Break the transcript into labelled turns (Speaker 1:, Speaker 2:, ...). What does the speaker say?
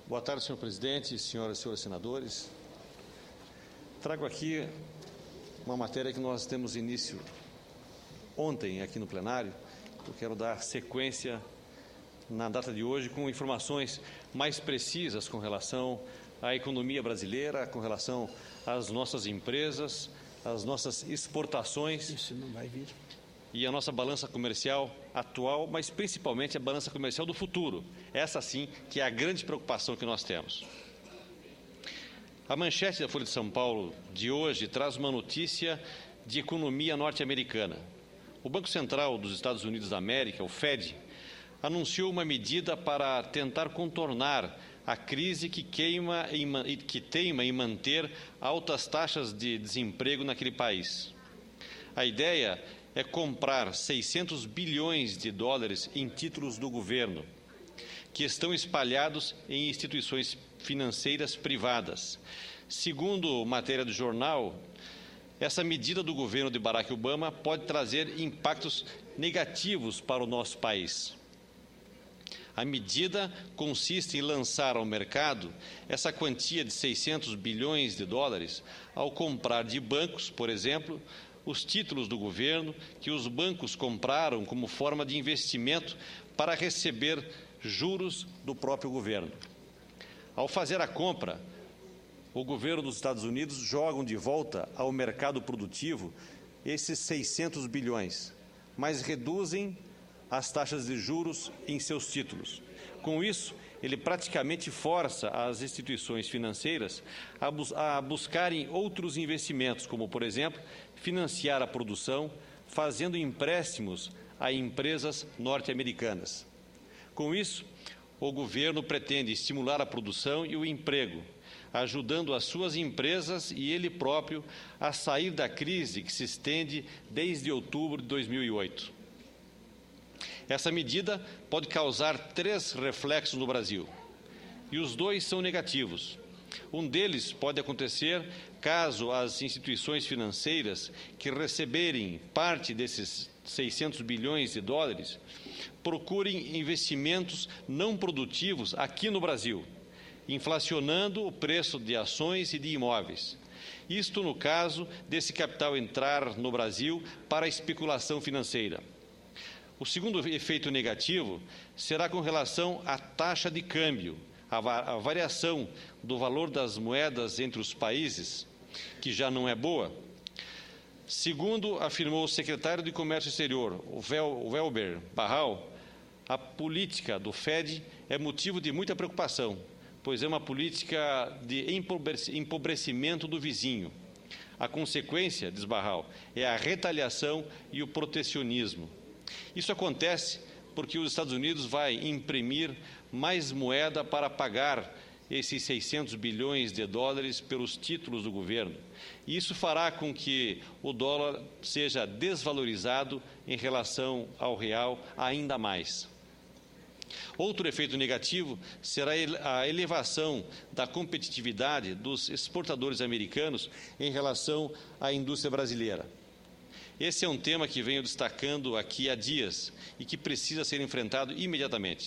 Speaker 1: Boa tarde, senhor presidente, senhoras e senhores senadores. Trago aqui uma matéria que nós temos início ontem aqui no plenário. Eu quero dar sequência na data de hoje com informações mais precisas com relação à economia brasileira, com relação às nossas empresas, às nossas exportações.
Speaker 2: Isso não vai vir.
Speaker 1: E a nossa balança comercial atual, mas principalmente a balança comercial do futuro. Essa sim que é a grande preocupação que nós temos. A manchete da Folha de São Paulo de hoje traz uma notícia de economia norte-americana. O Banco Central dos Estados Unidos da América, o Fed, anunciou uma medida para tentar contornar a crise que teima em manter altas taxas de desemprego naquele país. A ideia é comprar 600 bilhões de dólares em títulos do governo, que estão espalhados em instituições financeiras privadas. Segundo matéria do jornal, essa medida do governo de Barack Obama pode trazer impactos negativos para o nosso país. A medida consiste em lançar ao mercado essa quantia de 600 bilhões de dólares ao comprar de bancos, por exemplo, os títulos do governo que os bancos compraram como forma de investimento para receber juros do próprio governo. Ao fazer a compra, o governo dos Estados Unidos joga de volta ao mercado produtivo esses 600 bilhões, mas reduzem as taxas de juros em seus títulos. Com isso, ele praticamente força as instituições financeiras a buscarem outros investimentos, como, por exemplo, financiar a produção, fazendo empréstimos a empresas norte-americanas. Com isso, o governo pretende estimular a produção e o emprego, ajudando as suas empresas e ele próprio a sair da crise que se estende desde outubro de 2008. Essa medida pode causar 3 reflexos no Brasil, e os 2 são negativos. Um deles pode acontecer caso as instituições financeiras que receberem parte desses 600 bilhões de dólares procurem investimentos não produtivos aqui no Brasil, inflacionando o preço de ações e de imóveis. Isto no caso desse capital entrar no Brasil para a especulação financeira. O segundo efeito negativo será com relação à taxa de câmbio, a variação do valor das moedas entre os países, que já não é boa. Segundo afirmou o secretário de Comércio Exterior, o Wilber Barral, a política do Fed é motivo de muita preocupação, pois é uma política de empobrecimento do vizinho. A consequência, diz Barral, é a retaliação e o protecionismo. Isso acontece porque os Estados Unidos vai imprimir mais moeda para pagar esses 600 bilhões de dólares pelos títulos do governo. E isso fará com que o dólar seja desvalorizado em relação ao real ainda mais. Outro efeito negativo será a elevação da competitividade dos exportadores americanos em relação à indústria brasileira. Esse é um tema que venho destacando aqui há dias e que precisa ser enfrentado imediatamente.